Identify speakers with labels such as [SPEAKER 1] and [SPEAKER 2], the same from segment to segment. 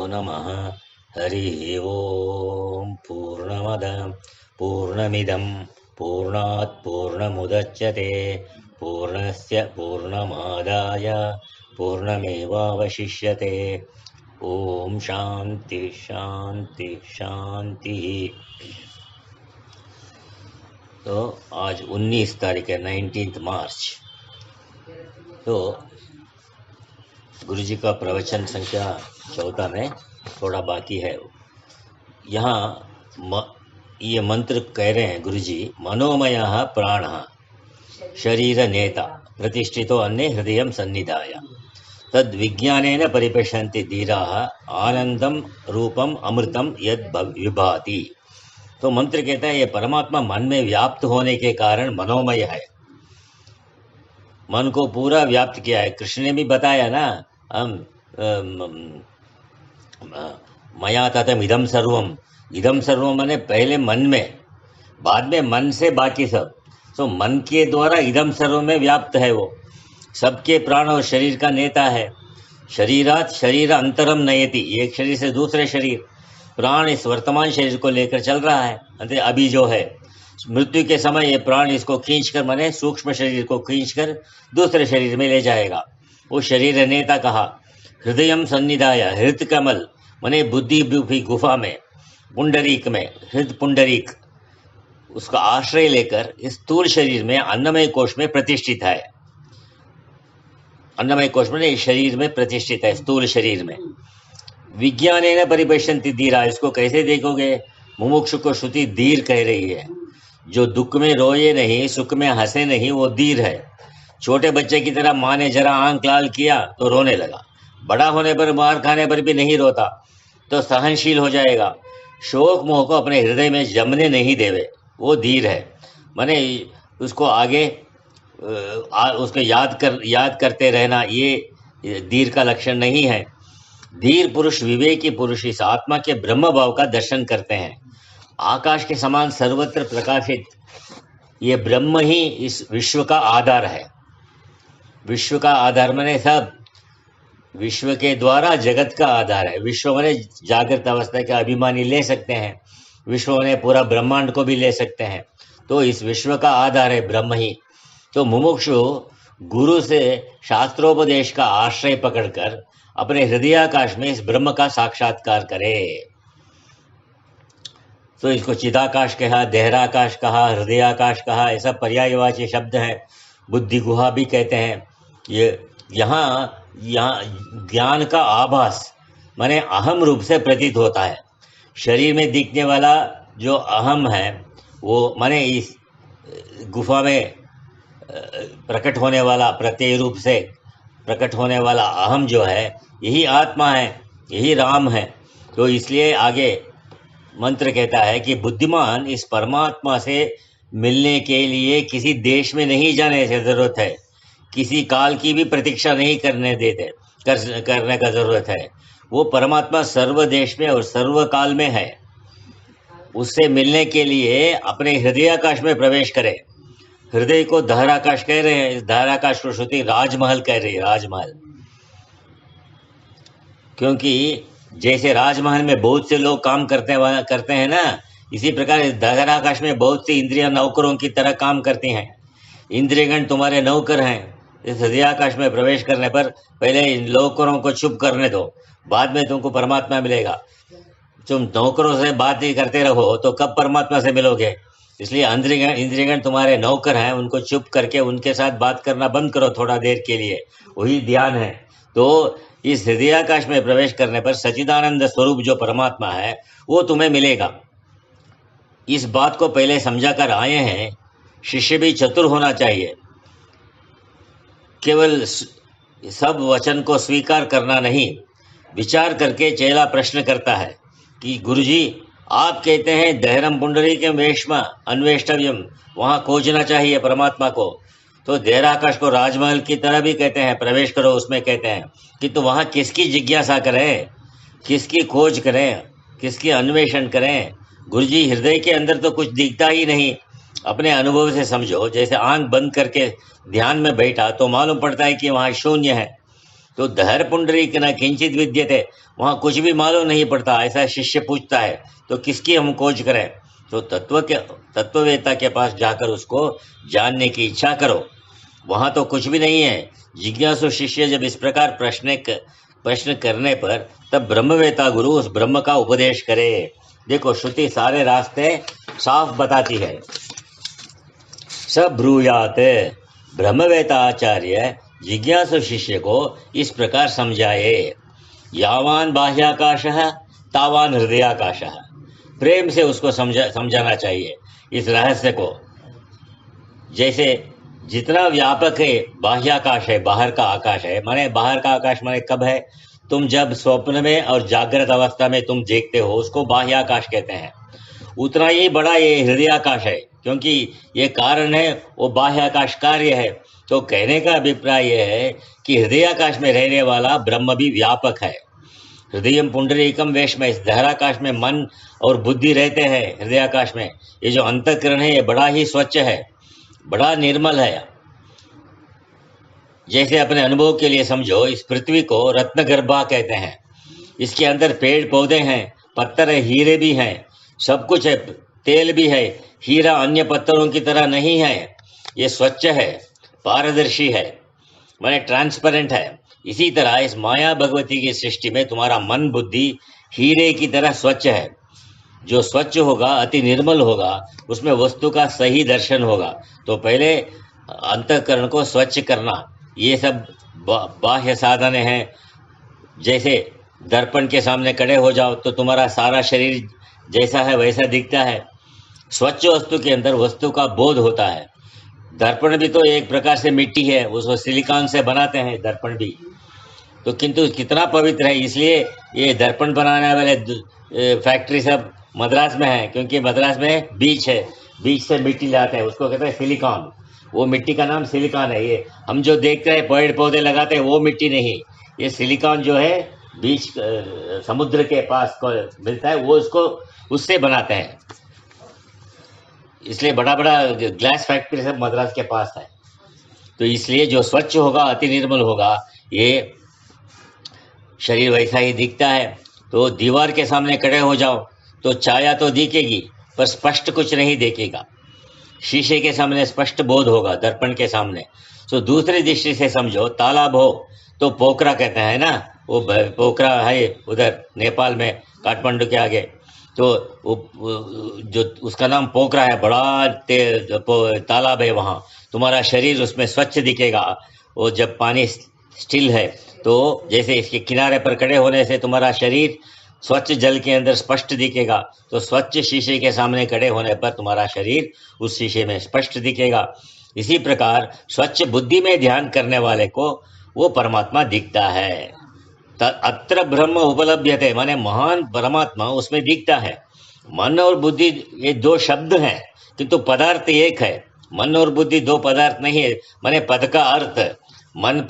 [SPEAKER 1] नमः। हरिः ओम्। पूर्णमिदं पूर्णात् पूर्णमुदच्यते पूर्णस्य पूर्णमादाय पूर्णमेवावशिष्यते। ओम शांति शांति शांति। तो आज 19 तारीख है, 19 मार्च। तो गुरुजी का प्रवचन संख्या 14 में थोड़ा बाकी है। यहाँ ये मंत्र कह रहे हैं गुरुजी, मनोमय प्राण शरीर नेता प्रतिष्ठितो अन्य हृदय सन्निधाय तद विज्ञानेन परिपश्यन्ति धीराः आनंदम रूपम अमृतम यद विभाति। तो मंत्र कहता है ये परमात्मा मन में व्याप्त होने के कारण मनोमय है, मन को पूरा व्याप्त किया है। कृष्ण ने भी बताया ना, हम मया ततम इदम सर्वम। इदम सर्वम माने पहले मन में, बाद में मन से बाकी सब। तो मन के द्वारा इदम सर्व में व्याप्त है। वो सबके प्राण और शरीर का नेता है। शरीरात शरीर अंतरम नयति, एक शरीर से दूसरे शरीर। प्राण इस वर्तमान शरीर को लेकर चल रहा है। अभी जो है मृत्यु के समय ये प्राण इसको खींचकर, माने सूक्ष्म शरीर को खींचकर दूसरे शरीर में ले जाएगा। वो शरीर नेता कहा। हृदयम सन्निधाय, हृत कमल माने बुद्धि रूपी गुफा में, पुंडरीक में, हृद पुंडरीक उसका आश्रय लेकर इस स्थूल शरीर में अन्नमय कोश में प्रतिष्ठित है। अन्नमय कोश में शरीर में प्रतिष्ठित है, स्थूल शरीर में। विज्ञानेन परिपश्यन्ति धीरा, इसको कैसे देखोगे? मुमुक्षु को श्रुति धीर कह रही है। जो दुख में रोए नहीं, सुख में हंसे नहीं, वो धीर है। छोटे बच्चे की तरह माँ ने जरा आंख लाल किया तो रोने लगा, बड़ा होने पर, मार खाने पर भी नहीं रोता, तो सहनशील हो जाएगा। शोक मोह को अपने हृदय में जमने नहीं देवे, वो धीर है। माने उसको आगे उसको याद करते रहना, ये धीर का लक्षण नहीं है। धीर पुरुष, विवेकी पुरुष इस आत्मा के ब्रह्म भाव का दर्शन करते हैं। आकाश के समान सर्वत्र प्रकाशित ये ब्रह्म ही इस विश्व का आधार है। विश्व का आधार माने सब, विश्व के द्वारा जगत का आधार है। विश्व माने जागृत अवस्था के अभिमानी ले सकते हैं, विश्व माने पूरा ब्रह्मांड को भी ले सकते हैं। तो इस विश्व का आधार है ब्रह्म ही। तो मुमुक्षु गुरु से शास्त्रोपदेश का आश्रय पकड़कर अपने हृदयाकाश में इस ब्रह्म का साक्षात्कार करे। तो इसको चिदाकाश कहा, देहराकाश कहा, हृदयाकाश कहा, ऐसा पर्यायवाची शब्द है। बुद्धि गुहा भी कहते हैं। ये यहाँ ज्ञान का आभास माने अहम रूप से प्रतीत होता है। शरीर में दिखने वाला जो अहम है, वो माने इस गुफा में प्रकट होने वाला, प्रत्यय रूप से प्रकट होने वाला अहम जो है, यही आत्मा है, यही राम है। तो इसलिए आगे मंत्र कहता है कि बुद्धिमान इस परमात्मा से मिलने के लिए किसी देश में नहीं जाने की जरूरत है, किसी काल की भी प्रतीक्षा नहीं करने का जरूरत है। वो परमात्मा सर्व देश में और सर्व काल में है। उससे मिलने के लिए अपने हृदयाकाश में प्रवेश करे। हृदय को दहराकाश कह रहे हैं। इस दहराकाश को श्रुति राजमहल कह रही है, राजमहल। क्योंकि जैसे राजमहल में बहुत से लोग काम करते हैं ना, इसी प्रकार इस दहराकाश में बहुत सी इंद्रियां नौकरों की तरह काम करती हैं। इंद्रियगण तुम्हारे नौकर हैं। इस हृदयाकाश में प्रवेश करने पर पहले इन नौकरों को चुप करने दो, बाद में तुमको परमात्मा मिलेगा। तुम नौकरों से बात ही करते रहो तो कब परमात्मा से मिलोगे? इसलिए इंद्रियगण तुम्हारे नौकर हैं, उनको चुप करके उनके साथ बात करना बंद करो थोड़ा देर के लिए, वही ध्यान है। तो इस हृदयाकाश में प्रवेश करने पर सच्चिदानंद स्वरूप जो परमात्मा है वो तुम्हें मिलेगा। इस बात को पहले समझा कर आए हैं। शिष्य भी चतुर होना चाहिए। केवल सब वचन को स्वीकार करना नहीं, विचार करके चेला प्रश्न करता है कि गुरुजी आप कहते हैं दहरम पुंडरीकम वेश्मा अन्वेष्टव्यम, वहाँ खोजना चाहिए परमात्मा को। तो देहराकाश को राजमहल की तरह भी कहते हैं, प्रवेश करो उसमें कहते हैं कि तो वहाँ किसकी जिज्ञासा करें, किसकी खोज करें, किसकी अन्वेषण करें? गुरुजी हृदय के अंदर तो कुछ दिखता ही नहीं। अपने अनुभव से समझो। जैसे आंख बंद करके ध्यान में बैठा तो मालूम पड़ता है कि वहाँ शून्य है। तो धर पुंडरीक न किंचित विद्यते, वहां कुछ भी मालूम नहीं पड़ता, ऐसा शिष्य पूछता है तो किसकी हम खोज करें? तो तत्ववेत्ता के पास जाकर उसको जानने की इच्छा करो, वहां तो कुछ भी नहीं है। जिज्ञासु शिष्य जब इस प्रकार प्रश्न करने पर तब ब्रह्मवेत्ता गुरु उस ब्रह्म का उपदेश करे। देखो श्रुति सारे रास्ते साफ बताती है। सब ब्रूयात, ब्रह्मवेत्ता आचार्य जिज्ञासु शिष्य को इस प्रकार समझाए, यावान बाह्याकाशः तावान हृदयाकाशः, प्रेम से उसको समझाना चाहिए इस रहस्य को। जैसे जितना व्यापक है बाह्याकाश है, बाहर का आकाश है, माने बाहर का आकाश माने कब है? तुम जब स्वप्न में और जागृत अवस्था में तुम देखते हो उसको बाह्याकाश कहते हैं। उतना ही बड़ा ये हृदयाकाश है, क्योंकि ये कारण है, वो बाह्याकाश कार्य है। तो कहने का अभिप्राय यह है कि हृदयाकाश में रहने वाला ब्रह्म भी व्यापक है। हृदयम पुंडरीकम वेश में, इस धराकाश में मन और बुद्धि रहते हैं। हृदयाकाश में ये जो अंतःकरण है ये बड़ा ही स्वच्छ है, बड़ा निर्मल है। जैसे अपने अनुभव के लिए समझो, इस पृथ्वी को रत्नगर्भा कहते हैं। इसके अंदर पेड़ पौधे हैं, पत्थर है, हीरे भी हैं, सब कुछ है, तेल भी है। हीरा अन्य पत्थरों की तरह नहीं है, ये स्वच्छ है, पारदर्शी है, माने ट्रांसपेरेंट है। इसी तरह इस माया भगवती की सृष्टि में तुम्हारा मन बुद्धि हीरे की तरह स्वच्छ है। जो स्वच्छ होगा, अति निर्मल होगा, उसमें वस्तु का सही दर्शन होगा। तो पहले अंतःकरण को स्वच्छ करना, ये सब बाह्य साधन हैं। जैसे दर्पण के सामने खड़े हो जाओ तो तुम्हारा सारा शरीर जैसा है वैसा दिखता है। स्वच्छ वस्तु के अंदर वस्तु का बोध होता है। दर्पण भी तो एक प्रकार से मिट्टी है, उसको सिलिकॉन से बनाते हैं दर्पण भी, तो किंतु कितना पवित्र है। इसलिए ये दर्पण बनाने वाले फैक्ट्री सब मद्रास में है, क्योंकि मद्रास में बीच है, बीच से मिट्टी लाते हैं, उसको कहते हैं सिलिकॉन। वो मिट्टी का नाम सिलिकॉन है। ये हम जो देखते हैं पेड़ पौधे लगाते हैं वो मिट्टी नहीं, ये सिलिकॉन जो है बीच समुद्र के पास को मिलता है, वो उसको उससे बनाते हैं। इसलिए बड़ा बड़ा ग्लास फैक्ट्री सब मद्रास के पास है। तो इसलिए जो स्वच्छ होगा, अति निर्मल होगा, ये शरीर वैसा ही दिखता है। तो दीवार के सामने खड़े हो जाओ तो छाया तो दिखेगी पर स्पष्ट कुछ नहीं देखेगा। शीशे के सामने स्पष्ट बोध होगा, दर्पण के सामने। तो दूसरी दृष्टि से समझो, तालाब हो तो पोखरा कहते हैं ना, वो पोखरा है उधर नेपाल में, काठमांडू के आगे। तो जो उसका नाम पोखरा है, बड़ा तालाब है, वहाँ तुम्हारा शरीर उसमें स्वच्छ दिखेगा। वो जब पानी स्टिल है तो जैसे इसके किनारे पर खड़े होने से तुम्हारा शरीर स्वच्छ जल के अंदर स्पष्ट दिखेगा। तो स्वच्छ शीशे के सामने खड़े होने पर तुम्हारा शरीर उस शीशे में स्पष्ट दिखेगा। इसी प्रकार स्वच्छ बुद्धि में ध्यान करने वाले को वो परमात्मा दिखता है। अत्र ब्रह्म उपलभ्यते, माने महान परमात्मा उसमें दिखता है। मन और बुद्धि ये दो शब्द हैं, किंतु पदार्थ एक है। मन और बुद्धि दो पदार्थ नहीं है, माने पद का अर्थ, मन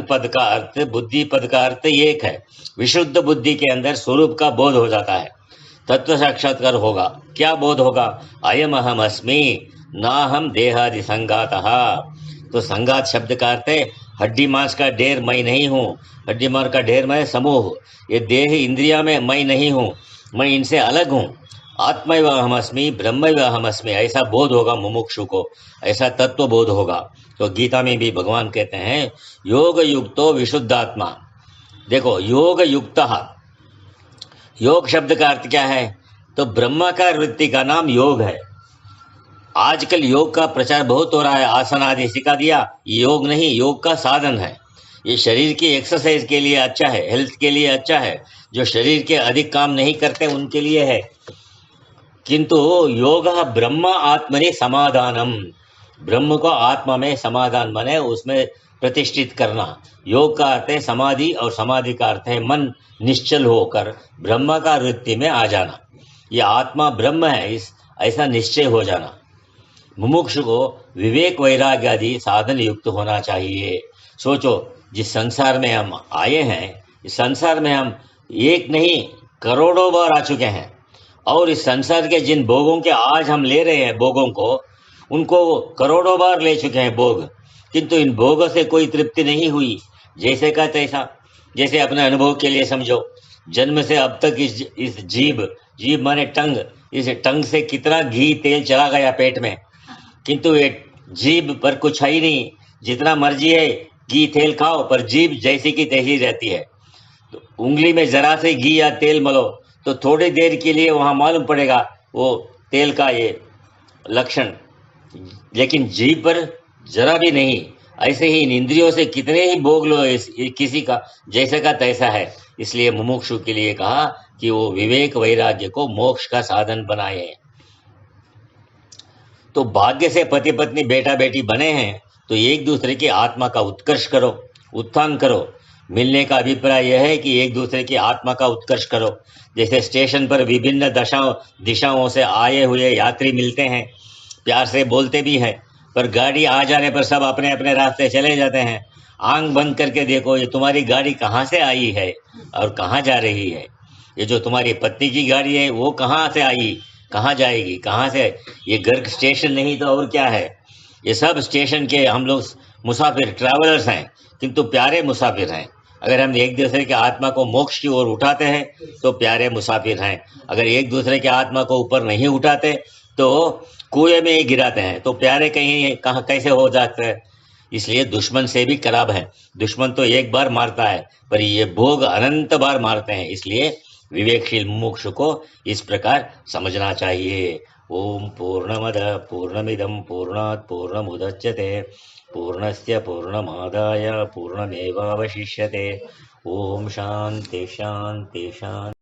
[SPEAKER 1] पद का अर्थ, बुद्धि पद का अर्थ एक है। विशुद्ध बुद्धि के अंदर स्वरूप का बोध हो जाता है, तत्व साक्षात्कार होगा। क्या बोध होगा? अयम अहम अस्मि ना हम देहादि संगातः। तो संगात शब्द का अर्थ है हड्डी मांस का ढेर मैं नहीं हूँ। हड्डी मांस का ढेर मैं समूह, ये देह इंद्रिया में मैं नहीं हूँ, मैं इनसे अलग हूँ। आत्मैव अहमस्मि ब्रह्मैव अहमस्मि, ऐसा बोध होगा मुमुक्षु को, ऐसा तत्व बोध होगा। तो गीता में भी भगवान कहते हैं योग युक्तो विशुद्धात्मा। देखो योग युक्त, योग शब्द का अर्थ क्या है? तो ब्रह्माकार वृत्ति का नाम योग है। आजकल योग का प्रचार बहुत हो रहा है, आसन आदि सिखा दिया। योग नहीं, योग का साधन है। ये शरीर की एक्सरसाइज के लिए अच्छा है, हेल्थ के लिए अच्छा है। जो शरीर के अधिक काम नहीं करते उनके लिए है। किंतु योग ब्रह्म आत्मनि समाधानम, ब्रह्म को आत्मा में समाधान माने उसमें प्रतिष्ठित करना। योग का अर्थ है समाधि, और समाधि का अर्थ है मन निश्चल होकर ब्रह्माकार वृत्ति में आ जाना। ये आत्मा ब्रह्म है, इस ऐसा निश्चय हो जाना। मुमुक्षु को विवेक वैराग्य आदि साधन युक्त होना चाहिए। सोचो, जिस संसार में हम आए हैं, इस संसार में हम एक नहीं करोड़ों बार आ चुके हैं, और इस संसार के जिन भोगों के आज हम ले रहे हैं भोगों को, उनको करोड़ों बार ले चुके हैं भोग, किंतु इन भोगों से कोई तृप्ति नहीं हुई। जैसे का तैसा, जैसे अपने अनुभव के लिए समझो। जन्म से अब तक इस जीभ, जीभ माने टंग, इस टंग से कितना घी तेल चला गया पेट में, किंतु ये जीभ पर कुछ है ही नहीं। जितना मर्जी है घी तेल खाओ, पर जीभ जैसी की तैसी रहती है। तो उंगली में जरा से घी या तेल मलो तो थोड़ी देर के लिए वहां मालूम पड़ेगा वो तेल का ये लक्षण, लेकिन जीभ पर जरा भी नहीं। ऐसे ही इन इंद्रियों से कितने ही भोग लो, किसी का जैसे का तैसा है। इसलिए मुमुक्षु के लिए कहा कि वो विवेक वैराग्य को मोक्ष का साधन बनाए। तो भाग्य से पति पत्नी बेटा बेटी बने हैं तो एक दूसरे की आत्मा का उत्कर्ष करो, उत्थान करो। मिलने का अभिप्राय यह है कि एक दूसरे की आत्मा का उत्कर्ष करो। जैसे स्टेशन पर विभिन्न दिशाओं से आए हुए यात्री मिलते हैं, प्यार से बोलते भी हैं, पर गाड़ी आ जाने पर सब अपने अपने रास्ते चले जाते हैं। आंख बंद करके देखो ये तुम्हारी गाड़ी कहाँ से आई है और कहाँ जा रही है। ये जो तुम्हारी पत्नी की गाड़ी है वो कहाँ से आई, कहाँ जाएगी, कहाँ से। ये घर स्टेशन नहीं तो और क्या है। ये सब स्टेशन के हम लोग मुसाफिर, ट्रैवलर्स हैं, किंतु प्यारे मुसाफिर हैं। अगर हम एक दूसरे के आत्मा को मोक्ष की ओर उठाते हैं तो प्यारे मुसाफिर हैं। अगर एक दूसरे के आत्मा को ऊपर नहीं उठाते तो कुएं में ही गिराते हैं, तो प्यारे कहीं कहाँ कैसे हो जाते हैं। इसलिए दुश्मन से भी खराब है। दुश्मन तो एक बार मारता है, पर ये भोग अनंत बार मारते हैं। इसलिए विवेकशील मुमुक्षु को इस प्रकार समझना चाहिए। ओम पूर्णमद पूर्णमिदं पूर्णात् पूर्णमुदच्यते पूर्णस्य पूर्णमादाय पूर्णमेवावशिष्यते। ओम शांति शांति शांति।